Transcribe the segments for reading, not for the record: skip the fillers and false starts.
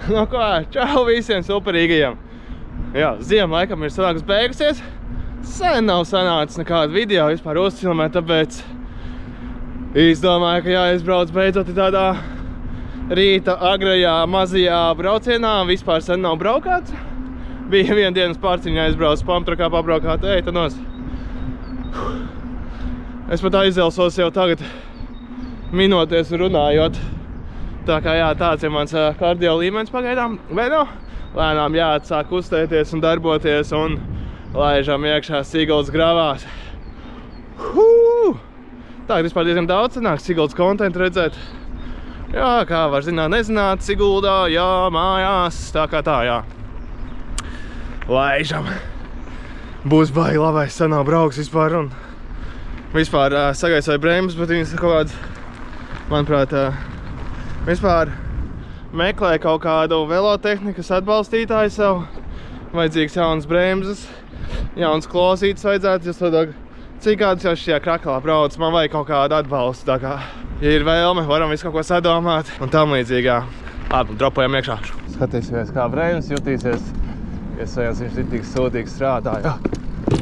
Nu ko, čau visiem superīgajiem. Jā, ziema laikam ir sanāks beigusies. Sen nav sanācis nekādu video vispār uzfilmēt, tāpēc izdomāju, ka jāizbrauc beidzot tādā rīta agrajā mazajā braucienā. Vispār sen nav braukāts. Bija viena dienas pārciņā aizbrauc Pamtrakā pabraukāt, tad nos. Es pat aizelsos jau tagad minoties runājot. Tā kā jā, tāds ir mans kardio līmenis pagaidām. Bet nu, lēnām jāatsāk kustēties un darboties un laižam iekšā Siguldas gravās. Tagad vispār diezgan daudz sanāk Siguldas kontentu redzēt. Jā, kā var zināt, nezināt, Siguldā, jā, mājās, tā kā tā, jā. Laižam. Būs baigi labais, sen nav brauks vispār un vispār sagaisoja bremzes, bet viņas kaut kāds, manuprāt, vispār meklē kaut kādu velotehnikas atbalstītāju sev. Vajadzīgs jaunas bremzes, jaunas klosītas vajadzētu, jūs to cik kādas jau šajā krakalā brauc, man vajag kaut kādu atbalstu, tā kā, ja ir vēlme, varam visu kaut ko sadomāt un tam līdzīgā. Labi, dropojam iekšā. Skatīsimies, kā bremzes jutīsies. Iespējams, viņš ir tik sūtīgi strādā, jā.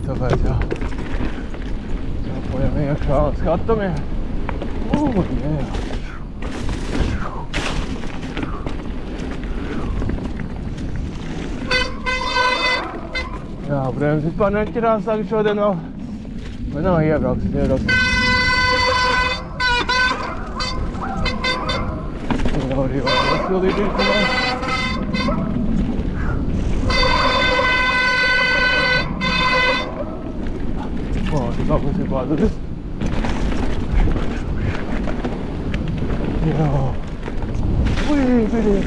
Tāpēc, jā. Dropojam iekšā un skatamies. Jā. Jā, bremzes vispār neķirās tagad šodien vēl. Vai nav iebrauksim. Jau arī vēl atpildīt īstenībā. Kā būs ir pārdodis? Jā. Piediet.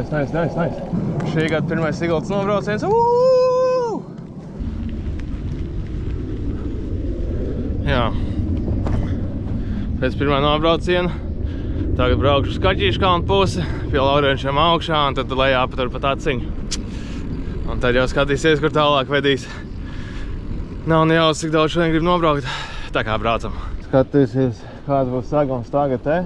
Nice. Nice. Šī gada pirmais Siguldas nobrauciens. Jā. Pēc pirmā nobrauciena. Tagad braukšu uz Kaķīšu kalnu pusi, pie Laurenčiem augšā un tad lejā patur pat aciņu. Un tad jau skatīsies, kur tālāk vedīs. Nav nejaus, cik daudz šodien grib nobraukt. Tā kā braucam. Skatīsies, kāds būs sagums tagad, te.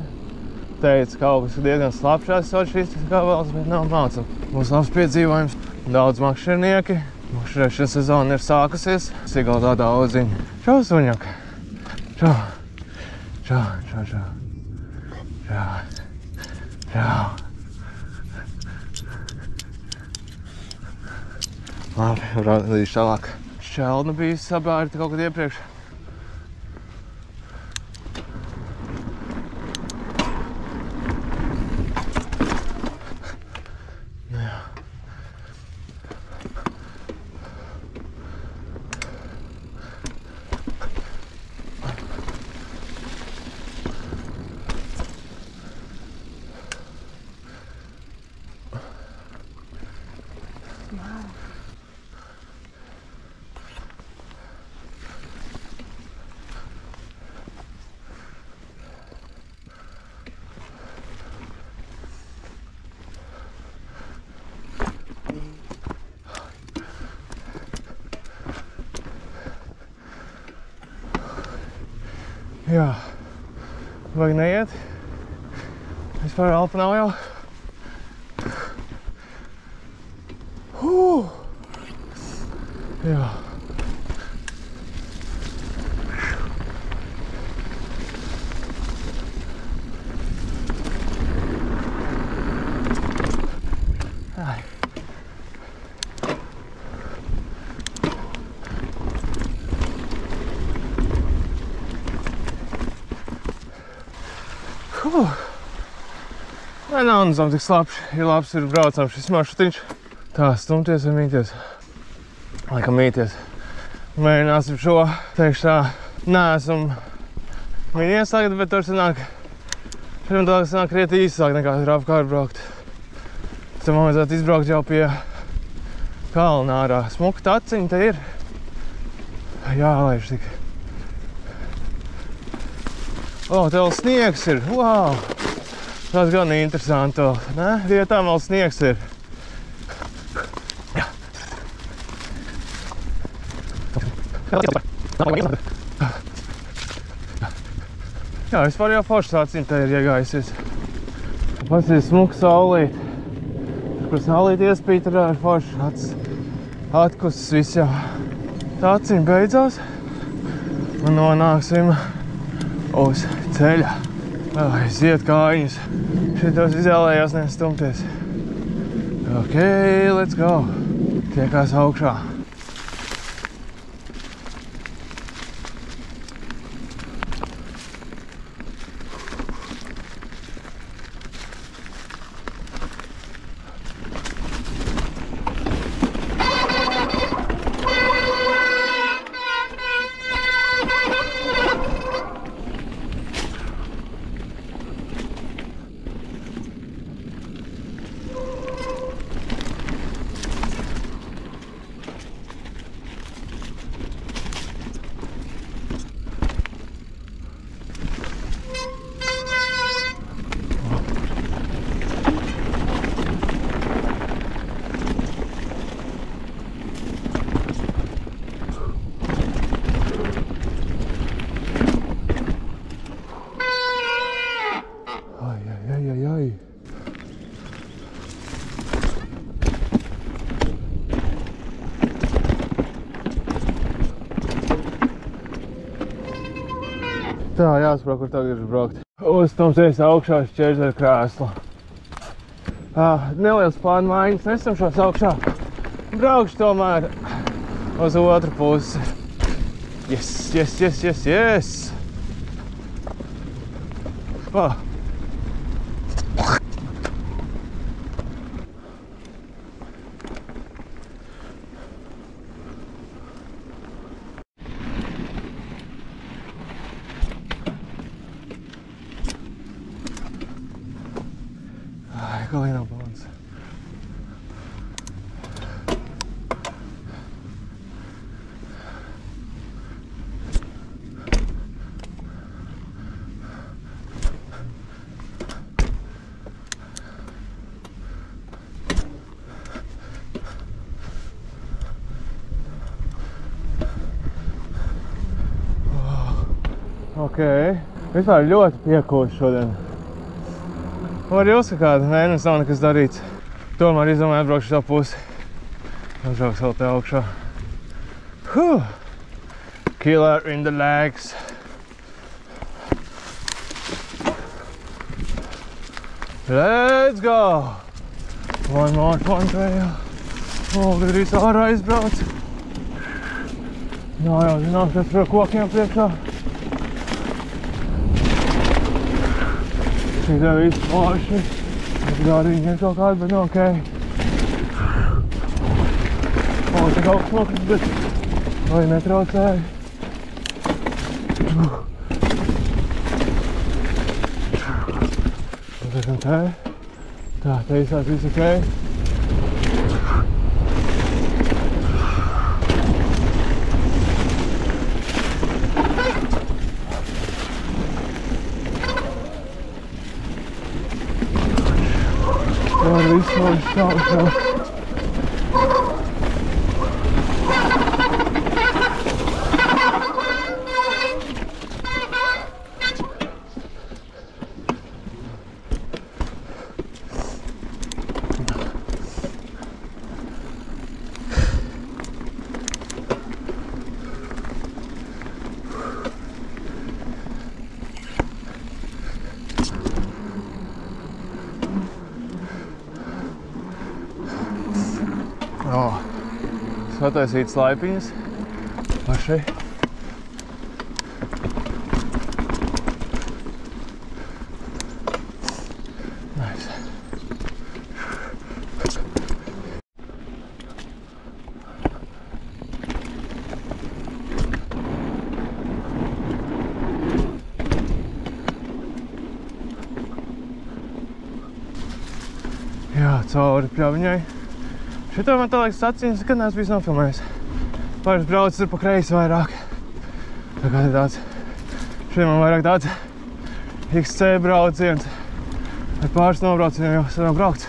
Teica, kaut kas diezgan slapšās šīs gabals, bet nav mācam. Būs labs piedzīvojums. Daudz makšķernieki. Makšķerēšanas sezona ir sākusies. Siguldā daudziņi. Čau, suņak. Čau. Labi, radīšu tālāk. Šķelna bija sabērta kaut kad iepriekš. Jā, vajag neiet. Vispār elpa nav jau. Jā. Vai nav nezam tik slapši, ir labs, ir braucams šis maršrutiņš. Tā, stumties un mīties. Laikam mīties. Mēģināsim šo, teikšu tā, neesam mīties tagad, bet tur sanāk, šodien tā sanāk krietni īsāk nekā tur apkārt braukt. Tad man vajadzētu izbraukt jau pie kalna ārā. Smuka taciņa te ir. Jālaiž tik. O, te vēl sniegs ir. Wow! Tas gan interesanti vēl, ne? Vietām vēl sniegs ir. Jā, vispār jau forši sāciņa te ir iegājusies. Pats ir smuka saulīt. Kur saulīt iespīt ir forši. Atkusis viss jau. Sāciņa beidzās. Un nonāksim uz ceļa. Ziet kājiņas. Šitos izēlējās nestumties. Ok, let's go. Tiekās augšā. Tā, jāsaprot, kur tagad ir braukt. Uzstumsies augšā šķērzeļa krēslu. Neliels plānu maiņas, nestumšos augšā. Braukšu tomēr uz otru pusi. Yes, yes, yes, yes, yes! Galīgi nav balans. Ok, vispār ļoti piekūši šodien. Var jūs kādu, nē, mums nav nekas darīts. Tomēr izdomāju atbraukšu šo pusi. Atbrauks vēl te augšā. Killer in the legs. Let's go! One more trail. Gandrīz ārā izbrauc. Nav jau zinām, kas par kokiem priekšā. Šitā viss forši. Gārīgi ir kaut kādi, bet nu okei. Te kaut kas nokris, bet vai netraucēja. Uzliekam te. Tā, te izsās viss okei. Var visu forši stāvšā. Sataisīt slaipiņas pašai. Nice. cauri pļaviņai. Šito man tā liekas acīms, kad neesmu bijis nofilmējis. Pāris braucis ir pa kreisi vairāk. Tā kā tāds, šeit man vairāk tāds XC brauciens. Ar pāris nobraucieniem jau varam braukt.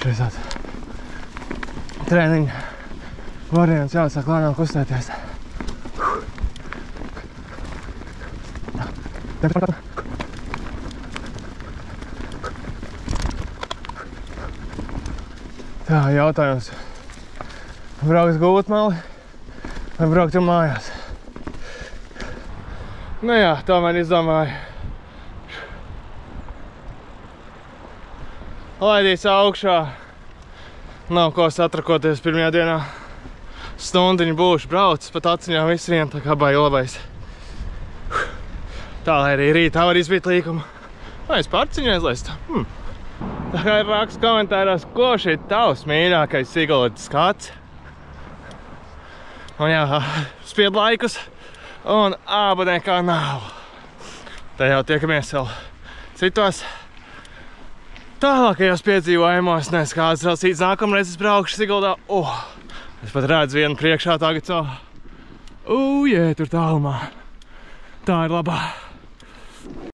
Šeit tāds treniņa variants, jāsāk lēnām kustēties. Tā, jautājums. Brauks gultmali vai braukt jau mājās? Nu jā, tomēr izdomāju. Laidīs augšā. Nav ko satrakoties pirmajā dienā. Stundiņu būšu braucis, pat aciņām viss vien, tā kā baigi labais. Tā, lai arī rītā var izbīt līkumu. Vai es pārciņu aizlaistu? Tā kā ir raksts komentāros, ko šī tavs mīļākais Siguldas skats. Un jā, spied laikus un āba nekā nav. Tā jau tiekamies vēl citos tālākajos piedzīvojumos. Nes kādas vēl cītas nākamreiz es braukšu Siguldā. Es pat redzu vienu priekšā tagad savu. Jē, tur tālumā. Tā ir labā.